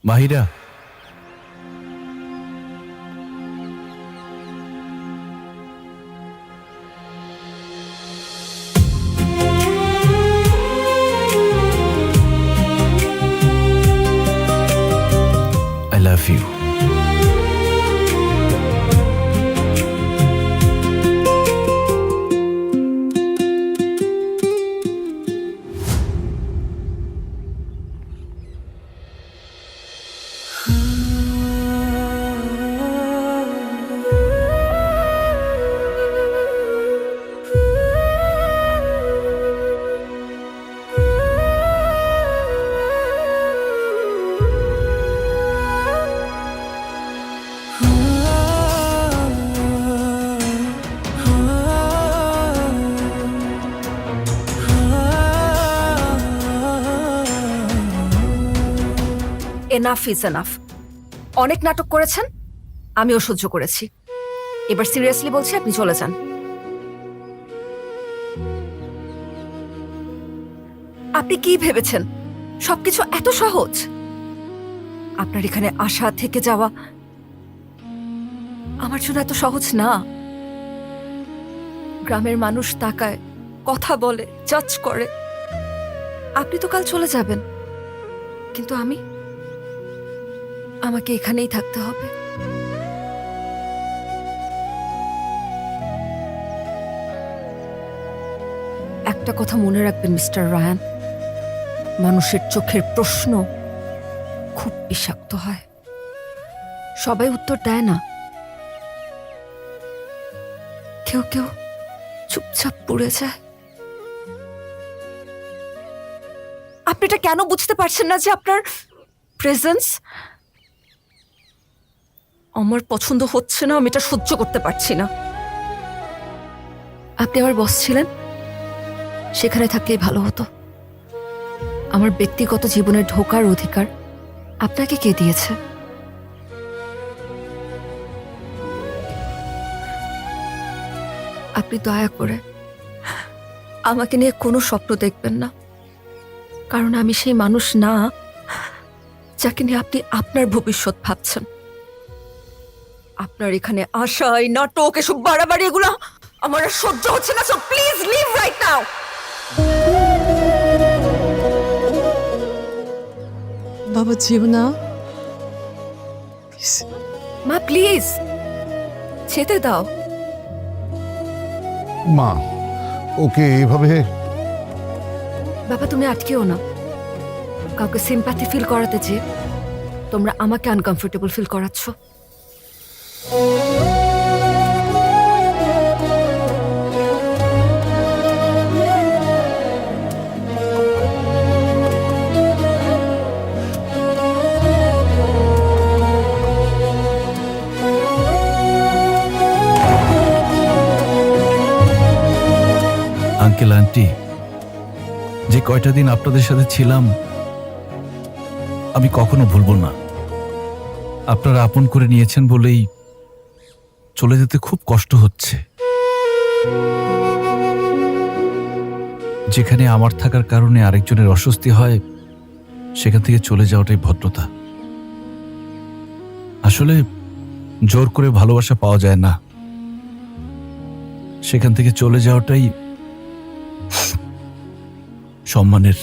Mahira, I love you. Enough is enough. অনেক নাটক করেছেন, আমিও সহ্য করেছি। এবার সিরিয়াসলি বলছি, আপনি চলে যান। আপনি কি ভেবেছেন সবকিছু এত সহজ? আপনার এখানে আসা থেকে যাওয়া আমার জন্য এত সহজ না। গ্রামের মানুষ তাকায়, কথা বলে, জাজ করে। আপনি তো কাল চলে যাবেন, কিন্তু আমাকে এখানেই থাকতে হবে। একটা কথা মনে রাখবেন মিস্টার রায়ান, মানুষের চোখের প্রশ্ন খুব বিষাক্ত হয়। সবাই উত্তর দেয় না, কেউ কেউ চুপচাপ পুড়ে যায়। আপনি এটা কেন বুঝতে পারছেন না যে আপনার প্রেজেন্স আমার পছন্দ হচ্ছে না? আমি এটা সহ্য করতে পারছি না। আপনি আমার বস ছিলেন, সেখানে থাকলেই ভালো হতো। আমার ব্যক্তিগত জীবনে ঢোকার অধিকার আপনাকে কে দিয়েছে? আপনি দয়া করে আমাকে নিয়ে কোনো স্বপ্ন দেখবেন না, কারণ আমি সেই মানুষ না যাকে নিয়ে আপনি আপনার ভবিষ্যৎ ভাবছেন। আপনার এখানে আশা, এই নাটক, এসব বাড়াবাড়ি এগুলো আমার আর সহ্য হচ্ছে না। So please leave right now. বাবা যেও না। মা প্লিজ যেতে দাও। মা, ওকে এভাবে বাবা তুমি আটকেও না। কাউকে সিম্প্যাথি ফিল করাতে যে তোমরা আমাকে আনকমফোর্টেবল ফিল করাচ্ছ। আঙ্কেল আন্টি, যে কয়টা দিন আপনাদের সাথে ছিলাম আমি কখনো ভুলবো না। আপনারা আপন করে নিয়েছেন বলেই চলে যেতে খুব কষ্ট হচ্ছে। যেখানে আমার থাকার কারণে আরেকজনের অস্বস্তি হয় সেখান থেকে চলে যাওয়াটাই ভদ্রতা। আসলে জোর করে ভালোবাসা পাওয়া যায় না, সেখান থেকে চলে যাওয়াটাই সম্মানের।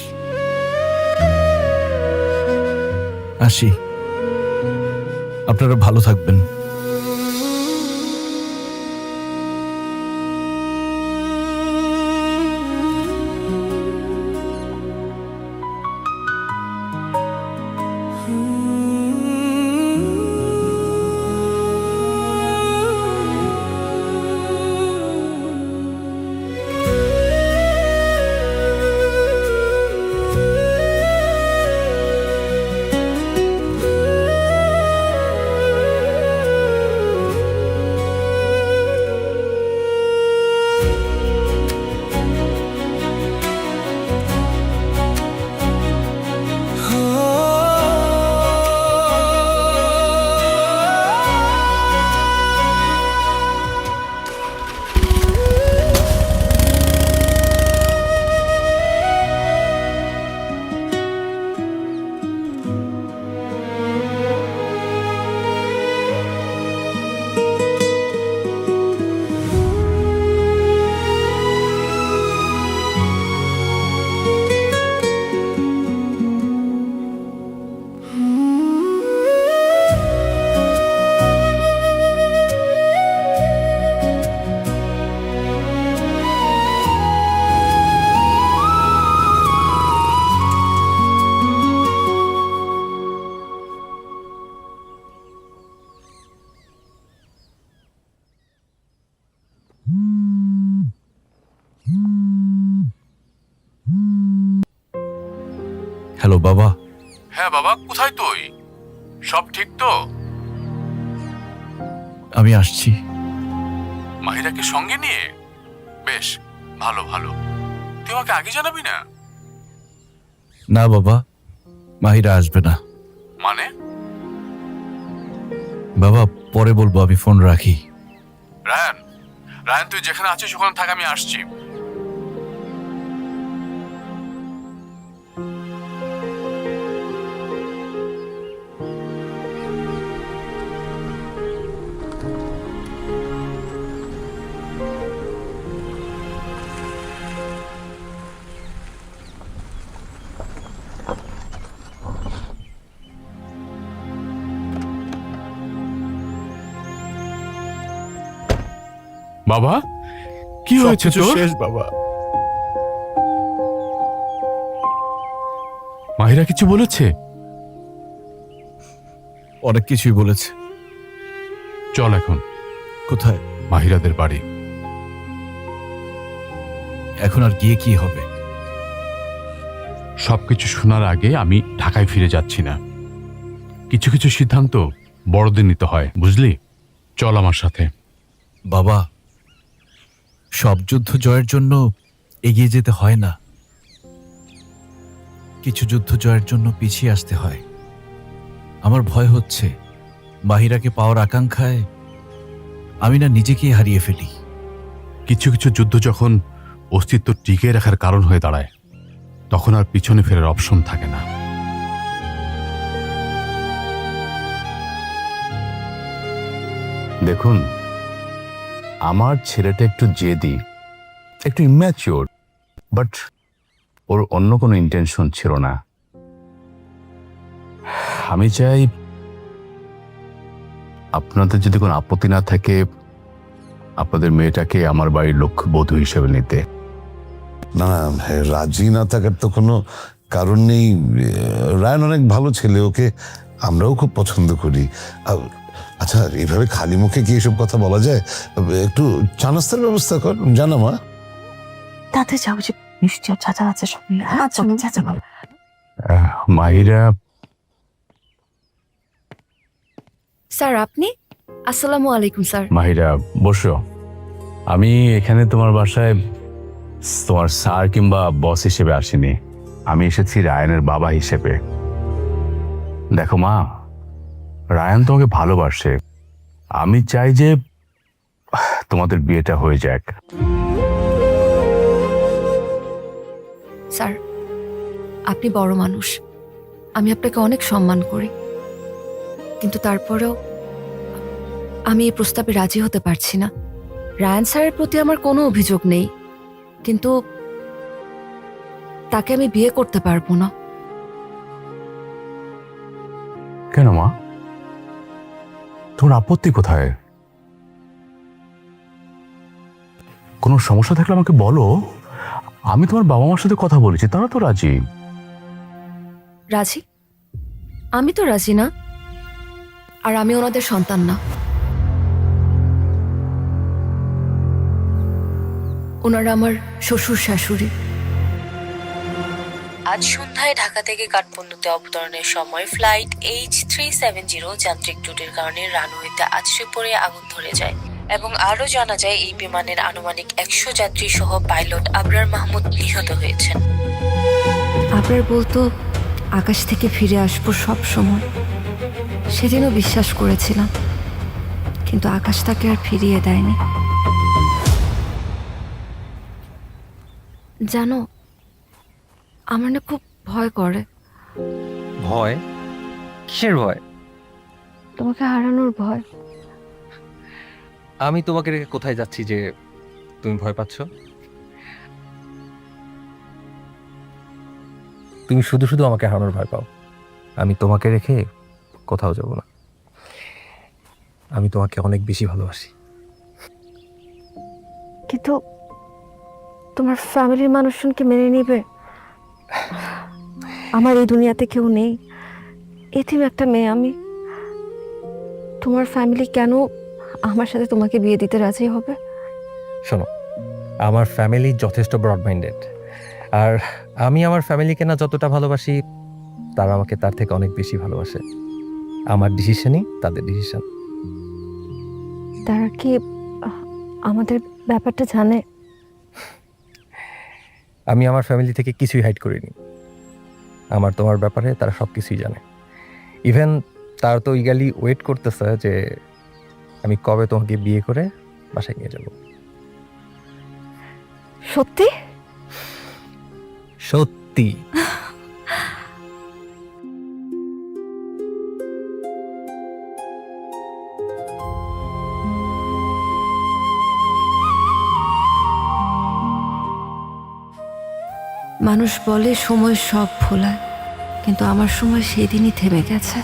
আসি, আপনারা ভালো থাকবেন। হ্যালো বাবা। হ্যাঁ বাবা, কোথায় তুই? সব ঠিক তো? আমি আসছি। মাহিরাকে সঙ্গে নিয়ে? বেশ, ভালো ভালো। তুই আমাকে আগে জানাবি না? না বাবা, মাহিরা আসবে না। মানে? বাবা পরে বলবো, আমি ফোন রাখি। রায়ান, রায়ান তুই যেখানে আছিস ওখানে থাক, আমি আসছি। বাবা, কি হয়েছে তোর? শেষ বাবা। মাহিরা কিছু বলেছে? অনেক কিছুই বলেছে। চল এখন। কোথায়? মাহিরাদের বাড়ি। এখন আর গিয়ে কি হবে? সবকিছু শোনার আগে আমি ঢাকায় ফিরে যাচ্ছি না। কিছু কিছু সিদ্ধান্ত বড়দের নিতে হয়, বুঝলি? চল আমার সাথে। বাবা, সব যুদ্ধ জয়ের জন্য এগিয়ে যেতে হয় না, কিছু যুদ্ধ জয়ের জন্য পিছিয়ে আসতে হয়। আমার ভয় হচ্ছে মাহিরাকে পাওয়ার আকাঙ্ক্ষায় আমি না নিজেকেই হারিয়ে ফেলি। কিছু কিছু যুদ্ধ যখন অস্তিত্ব টিকিয়ে রাখার কারণ হয়ে দাঁড়ায়, তখন আর পিছনে ফেরার অপশন থাকে না। দেখুন, আমার ছেলেটা একটু জেদি, একটু ইম্যাচিওর, বাট ওর অন্য কোনো ইন্টেনশন ছিল না। আমি চাই আপনাদের যদি কোনো আপত্তি না থাকে আপনাদের মেয়েটাকে আমার বাড়ির লক্ষ্যবধূ হিসেবে নিতে। না না, রাজি না থাকার তো কোনো কারণ নেই। রায়ন অনেক ভালো ছেলে, ওকে আমরাও খুব পছন্দ করি। আচ্ছা, এইভাবে খালি মুখে কি এসব কথা বলা যায়? একটু চা নাস্তার ব্যবস্থা কর, জানা মা। তাতে যাও যে মিষ্টি আর চাচা আছে সব নিয়ে। আচ্ছা চাচা বাবা। মাহিরা, স্যার আপনি? আসসালামু আলাইকুম স্যার। মাহিরা বসো। আমি এখানে তোমার বাসায় তোমার স্যার কিংবা বস হিসেবে আসিনি, আমি এসেছি রায়ানের বাবা হিসেবে। দেখো মা, রায়ান তোমাকে ভালোবাসে, আমি চাই যে তোমাদের বিয়েটা হয়ে যাক। স্যার আপনি বড় মানুষ, আমি আপনাকে অনেক সম্মান করি, কিন্তু তারপরেও আমি এই প্রস্তাবে রাজি হতে পারছি না। রায়ান স্যারের প্রতি আমার কোনো অভিযোগ নেই, কিন্তু তাকে আমি বিয়ে করতে পারবো না। কেন মা, তোমার আপত্তি কোথায়? কোনো সমস্যা থাকলে আমাকে বলো, আমি তোমার বাবা মার সাথে কথা বলেছি, তারা তো রাজি। রাজি? আমি তো রাজি না, আর আমি ওনাদের সন্তান না। ওনারা আমার শ্বশুর শাশুড়ি। আজ সন্ধ্যায় ঢাকা থেকে কাঠমান্ডুতে অবতরণের সময় ফ্লাইট H370 যান্ত্রিক ত্রুটির কারণে রানওয়েতে আছড়ে পড়ে আগুন ধরে যায় এবং আরও জানা যায় এই বিমানের আনুমানিক 100 যাত্রী সহ পাইলট আবরার মাহমুদ নিহত হয়েছেন। আবরার বলতো আকাশ থেকে ফিরে আসবো সব সময়। সেদিনও বিশ্বাস করেছিলাম, কিন্তু আকাশ তাকে আর ফিরিয়ে দেয়নি। জানো, আমার না খুব ভয় করে। ভয়? কিসের ভয়? তোমাকে হারানোর ভয়। আমি তোমাকে রেখে কোথায় যাচ্ছি যে তুমি ভয় পাচ্ছ? তুমি শুধু শুধু আমাকে হারানোর ভয় পাও। আমি তোমাকে রেখে কোথাও যাব না। আমি তোমাকে অনেক বেশি ভালোবাসি। কিন্তু তোমার ফ্যামিলির মানুষজনকে মেনে নিবে? আমার এই দুনিয়াতে কেউ নেই, এতিম একটা মেয়ে আমি। তোমার ফ্যামিলি কেন আমার সাথে তোমাকে বিয়ে দিতে রাজি হবে? শোনো, আমার ফ্যামিলি যথেষ্ট ব্রড মাইন্ডেড, আর আমি আমার ফ্যামিলিকে না যতটা ভালোবাসি তারা আমাকে তার থেকে অনেক বেশি ভালোবাসে। আমার ডিসিশনই তাদের ডিসিশন। তারা কি আমাদের ব্যাপারটা জানে? আমি আমার ফ্যামিলি থেকে কিছুই হাইড করিনি। আমার তোমার ব্যাপারে তারা সব কিছুই জানে। ইভেন তারা তো ইগালি ওয়েট করতেছে যে আমি কবে তোমাকে বিয়ে করে বাসায় নিয়ে যাব। সত্যি? সত্যি। মানুষ বলে সময় সব ভোলায়, কিন্তু আমার সময় সেদিনই থেমে গেছে।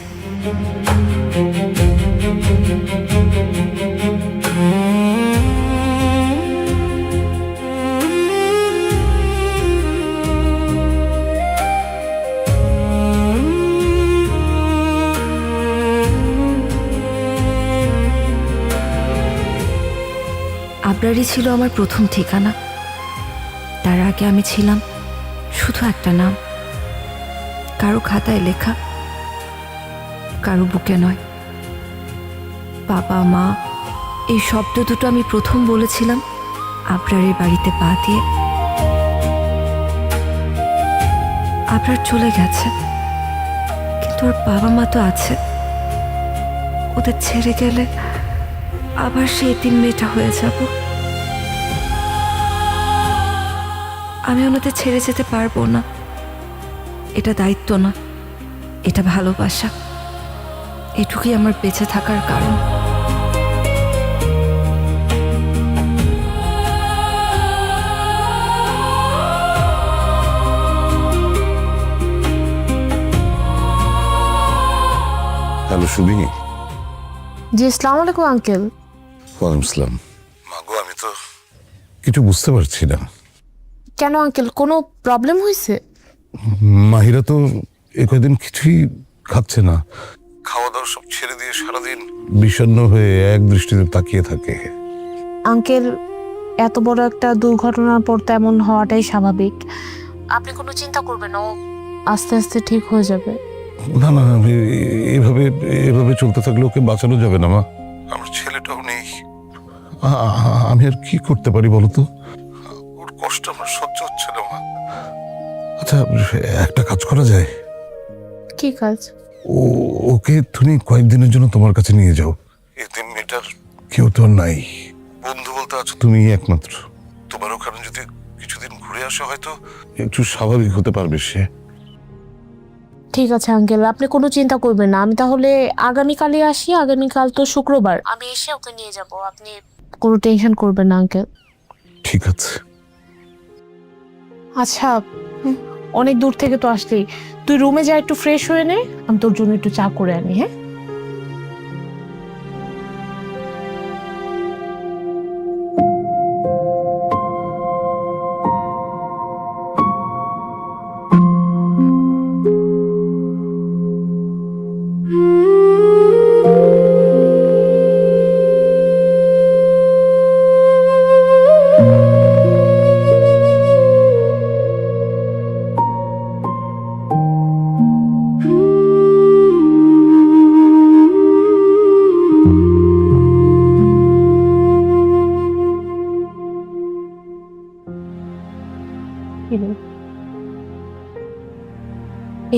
আবরারই ছিল আমার প্রথম ঠিকানা। তার আগে আমি ছিলাম শুধু একটা নাম, কারো খাতায় লেখা, কারো বুকে নয়। বাবা মা এই শব্দ দুটো আমি প্রথম বলেছিলাম আবরারের বাড়িতে পা দিয়ে। আবরার চলে গেছে, কিন্তু ওর বাবা মা তো আছে। ওদের ছেড়ে গেলে আবার সেই এতিম মেয়েটা হয়ে যাব। আমি ওনাদের ছেড়ে যেতে পারবো না। এটা দায়িত্ব না, এটা ভালোবাসা। এটুকুই আমার বেঁচে থাকার কারণ। হ্যালো সুমি। জি আসসালামু আলাইকুম আঙ্কেল। ওয়ালাইকুম আসসালাম। মাগো আমি তো কিছু বুঝতে পারছি না। কেন আঙ্কেল, কোনো প্রবলেম হয়েছে? মাহিরা তো এ কয়দিন কিছুই খাচ্ছে না, খাওয়া দাওয়া সব ছেড়ে দিয়ে সারাদিন বিষণ্ণ হয়ে এক দৃষ্টিতে তাকিয়ে থাকে। আঙ্কেল, এত বড় একটা দুর্ঘটনার পর তেমন হওয়াটাই স্বাভাবিক। আপনি কোনো চিন্তা করবেন না, ও আস্তে আস্তে ঠিক হয়ে যাবে। না না, এভাবে এভাবে চলতে থাকলে ওকে বাঁচানো যাবে না মা। আমার ছেলেটাও নেই, আমি আর কি করতে পারি বলো তো? ওর কষ্ট আমার সহ্য হচ্ছে না মা। আচ্ছা একটা কাজ করা যায়। কি কাজ? ওকে তুমি কয়েকদিনের জন্য তোমার কাছে নিয়ে যাও। এতিম মেয়েটার কেউ তো আর নাই, বন্ধু বলতে আছো তুমি একমাত্র। তোমার ওখানে যদি কিছুদিন ঘুরে আসা হয়তো একটু স্বাভাবিক হতে পারবে সে। ঠিক আছে আঙ্কেল, আপনি কোনো চিন্তা করবেন না। আমি তাহলে আগামীকালই আসি। আগামীকাল তো শুক্রবার, আমি এসে ওকে নিয়ে যাব। আপনি কোনো টেনশন করবেন না আঙ্কেল। ঠিক আছে। আচ্ছা, অনেক দূর থেকে তো আসলি, তুই রুমে যা, একটু ফ্রেশ হয়ে নে, আমি তোর জন্য একটু চা করে আনি। হ্যাঁ,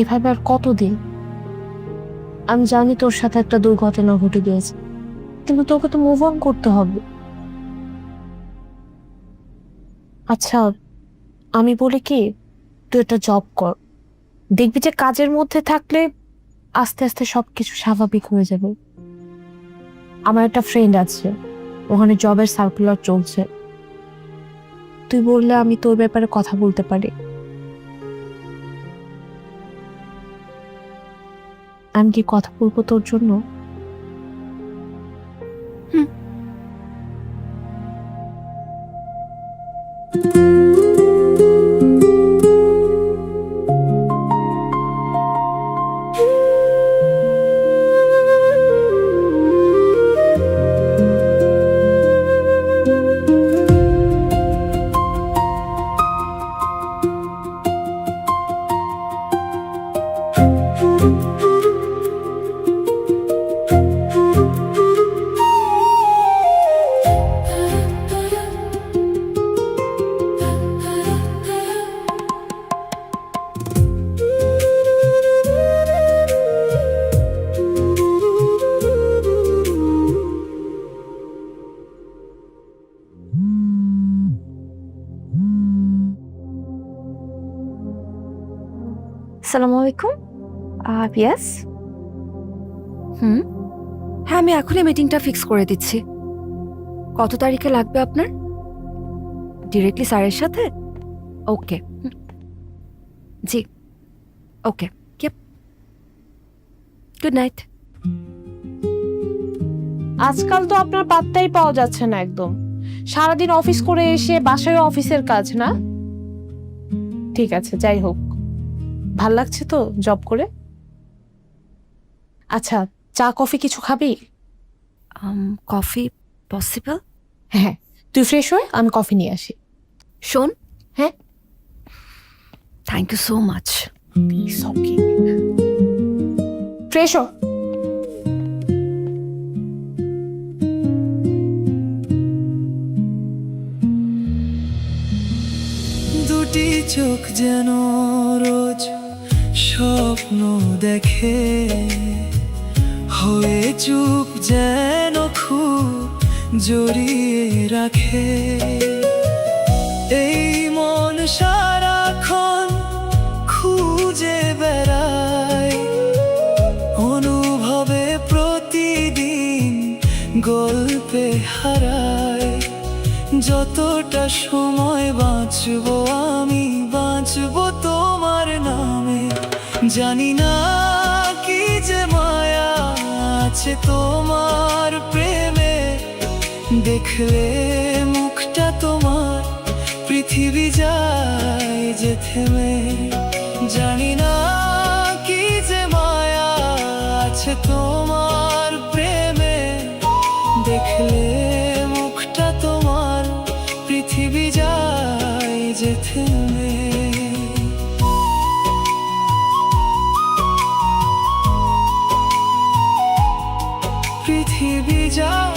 এভাবে আর কতদিন? আমি জানি তোর সাথে একটা দুর্ঘটনা ঘটে গিয়েছে, কিন্তু তোকে তো মুভ অন করতে হবে। আচ্ছা, আমি বলি কি, তুই একটা জব কর, দেখবি যে কাজের মধ্যে থাকলে আস্তে আস্তে সবকিছু স্বাভাবিক হয়ে যাবে। আমার একটা ফ্রেন্ড আছে, ওখানে জবের সার্কুলার চলছে, তুই বললে আমি তোর ব্যাপারে কথা বলতে পারি। আমি কি কথা বলবো তোর জন্য? আসসালামু আলাইকুম। ইয়েস। হ্যাঁ, আমি এখনই মিটিংটা ফিক্স করে দিচ্ছি। কত তারিখে লাগবে আপনার? ডিরেক্টলি স্যারের সাথে? ওকে, জি, ওকে, গুড নাইট। আজকাল তো আপনার পাত্তাই পাওয়া যাচ্ছে না একদম। সারাদিন অফিস করে এসে বাসায় অফিসের কাজ না? ঠিক আছে, যাই হোক, ভাল লাগছে তো জব করে? আচ্ছা, চা কফি কিছু খাবি? Coffee possible? হ্যাঁ, তুই ফ্রেশ হয়ে আমি কফি নিয়ে আসি। শোন, হ্যাঁ, thank you so much. Fresh হ। দুটি চোখ যেন রোজ স্বপ্ন দেখে, হয়ে চুপ যেন খুব জড়িয়ে রাখে। এই মন সারাক্ষণ খুঁজে বেড়ায়, অনুভবে প্রতিদিন গল্পে হারায়। যতটা সময় বাঁচবো আমি বাঁচবো তোমার নামে, জানি না কি যে মায়া আছে তোমার প্রেমে, দেখলে মুখটা তোমার পৃথিবী যায় যে থেমে। জানি না কি যে মায়া আছে তোমার প্রেমে, দেখলে মুখটা তোমার পৃথিবী যায় যে থেমে। পৃথিবী যায়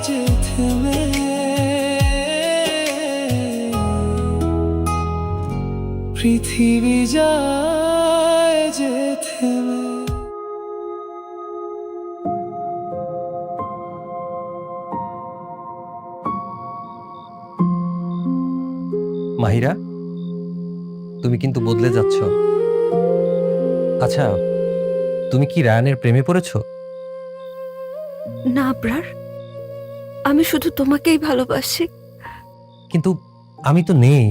যে থেমে, পৃথিবী যায় যে থেমে। মাহিরা, তুমি কিন্তু বদলে যাচ্ছ। আচ্ছা, তুমি কি রায়ানের প্রেমে পড়েছো? না আবরার, আমি শুধু তোমাকেই ভালোবাসি। কিন্তু আমি তো নেই,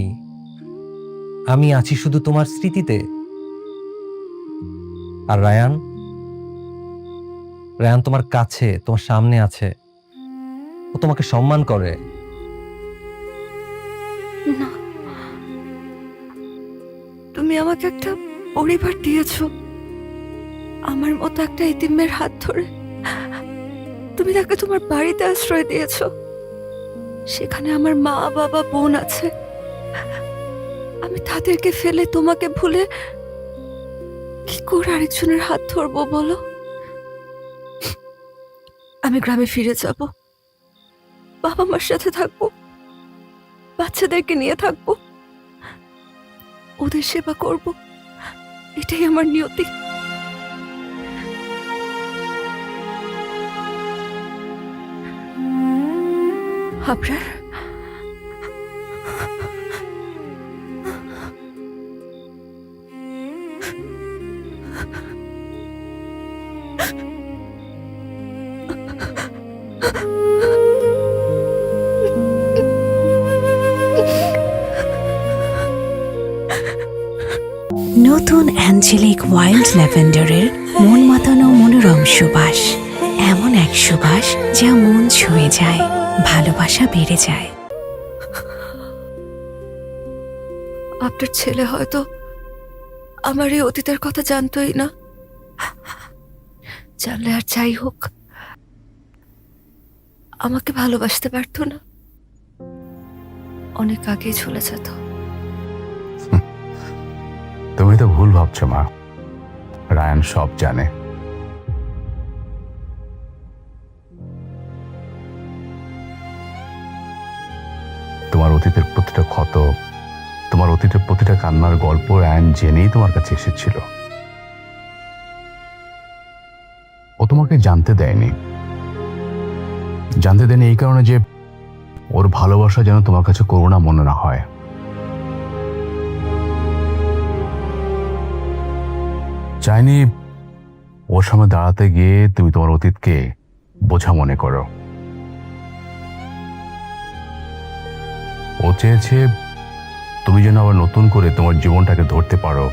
আমি আছি শুধু তোমার স্মৃতিতে। আর রায়ান, রায়ান তোমার কাছে, তোমার সামনে আছে, ও তোমাকে সম্মান করে। না, তুমি আমাকে একটা পরিবার দিয়েছো, আমার মতো একটা এতিমের হাত ধরে। তুমি তাকে তোমার বাড়িতে আশ্রয় দিয়েছো, সেখানে আমার মা বাবা বোন আছে। আমি তাদেরকে ফেলে তোমাকে ভুলে কি করে আরেকজনের হাত ধরবো বলো? আমি গ্রামে ফিরে যাব, বাবা মার সাথে থাকবো, বাচ্চাদেরকে নিয়ে থাকবো, ওদের সেবা করব, এটাই আমার নিয়তি। আবরার, নতুন অ্যাঞ্জেলিক ওয়াইল্ড ল্যাভেন্ডারের মন মাতানো মনোরম সুবাস, এমন এক সুবাস যা মন ছুঁয়ে যায়, ভালোবাসা বেড়ে যায়। আপনার ছেলে হয়তো আমার এই অতীতের কথা জানতোই না, জানলে আর যাই হোক আমাকে ভালোবাসতে পারতো না, অনেক আগেই চলে যেত। তুমি তো ভুল ভাবছো মা, রায়ান সব জানে। তোমার অতীতের প্রতিটা ক্ষত, তোমার অতীতের প্রতিটা কান্নার গল্প রায়ান জেনেই তোমার কাছে এসেছিল। ও তোমাকে জানতে দেয়নি এই কারণে যে ওর ভালোবাসা যেন তোমার কাছে করুণা মনে না হয়। চাইনি ওর সামনে দাঁড়াতে গিয়ে তুমি তোমার অতীতকে বোঝা মনে করো। ও চেয়েছে তুমি যেন আবার নতুন করে তোমার জীবনটাকে ধরতে পারো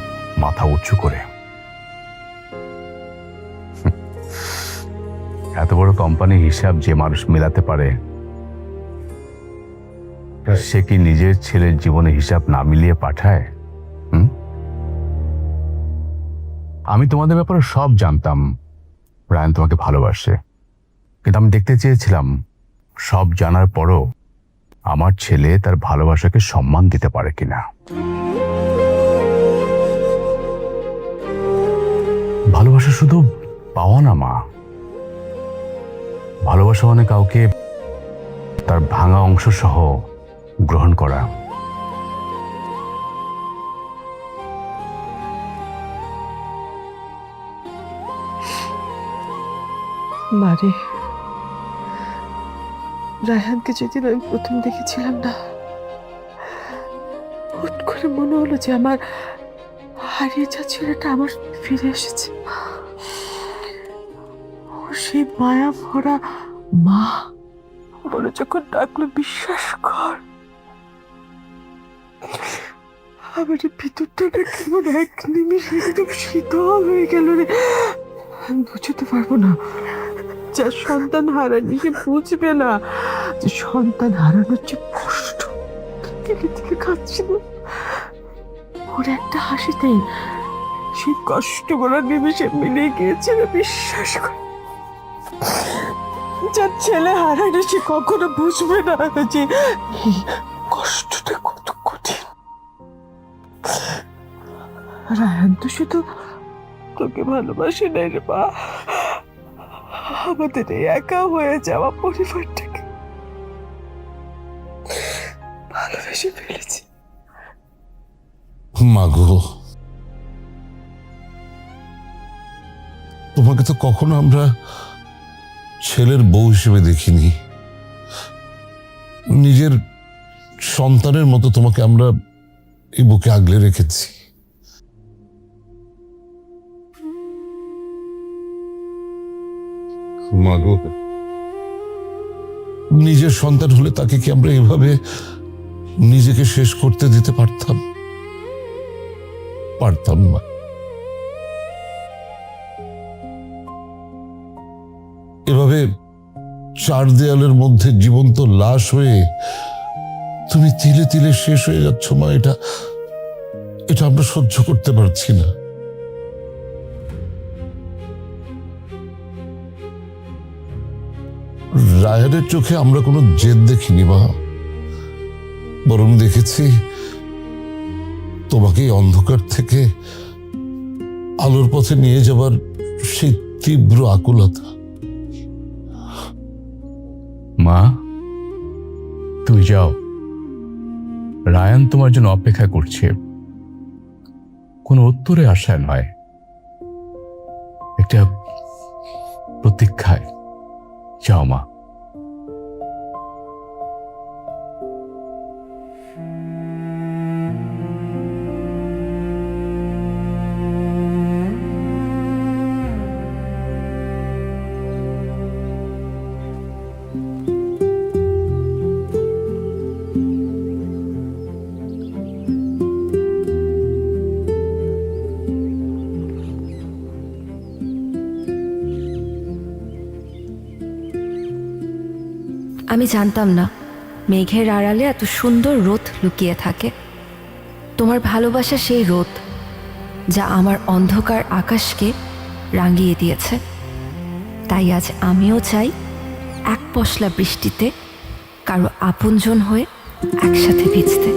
মাথা উঁচু করে। এত বড় কোম্পানির হিসাব যে মানুষ মেলাতে পারে, সে কি নিজের ছেলের জীবনের হিসাব না মিলিয়ে পাঠায়? আমি তোমাদের ব্যাপারে সব জানতাম, রায়ান তোমাকে ভালোবাসে, কিন্তু আমি দেখতে চেয়েছিলাম সব জানার পরও আমার ছেলে তার ভালোবাসাকে সম্মান দিতে পারে কিনা। ভালোবাসা শুধু পাওয়া না মা, ভালোবাসা মানে কাউকে তার ভাঙা অংশ সহ গ্রহণ করা। মারে, রায়হানকে যেদিন আমি প্রথম দেখেছিলাম না, হুট করে মনে হলো যে আমার হারিয়ে যাওয়া ছেলেটা আমার ফিরে এসেছে। ও সেই মায়া ভরা মা বলে যখন ডাকলো বিশ্বাস কর, আমার ভিতরটা কেমন এক নিমিষে একদম শীতল হয়ে গেল রে। আমি বুঝতে পারবো না, যার সন্তান হারানি সে বুঝবে না যে সন্তান হারানোর যে কষ্ট। থেকে থেকে খাচ্ছিল ওর একটা হাসিতে সেই কষ্টগুলো নিমেষে মিলে গিয়েছিল। বিশ্বাস করে, যার ছেলে হারানি সে কখনো বুঝবে না যে এই কষ্টটা কত কঠিন। রায়ান তো শুধু তোকে ভালোবাসে নাই রে মা, আমাদের এই একা হয়ে যাওয়া পরিবারটাকে ভালোবেসে ফেলেছি। মাগো, তোমাকে তো কখনো আমরা ছেলের বউ হিসেবে দেখিনি। নিজের সন্তানের মতো তোমাকে আমরা এই বুকে আগলে রেখেছি। মাগো, নিজের সন্তান হলে তাকে কি আমরা এভাবে নিজেকে শেষ করতে দিতে পারতাম? পারতাম না। এভাবে চার দেয়ালের মধ্যে জীবন্ত লাশ হয়ে তুমি তিলে তিলে শেষ হয়ে যাচ্ছ মা, এটা আমরা সহ্য করতে পারছি না। রায়ানের চোখে আমরা কোনো জেদ দেখিনি মা, বরং দেখেছি তোমাকে এই অন্ধকার থেকে আলোর পথে নিয়ে যাবার সেই তীব্র আকুলতা। মা, তুমি যাও, রায়ান তোমার জন্য অপেক্ষা করছে, কোনো উত্তরে আশায় নয়, একটা প্রতীক্ষায়। যাও মা। আমি জানতাম না মেঘের আড়ালে এত সুন্দর রোদ লুকিয়ে থাকে। তোমার ভালোবাসা সেই রোদ যা আমার অন্ধকার আকাশকে রাঙিয়ে দিয়েছে। তাই আজ আমিও চাই এক পশলা বৃষ্টিতে কারো আপনজন হয়ে একসাথে ভিজতে।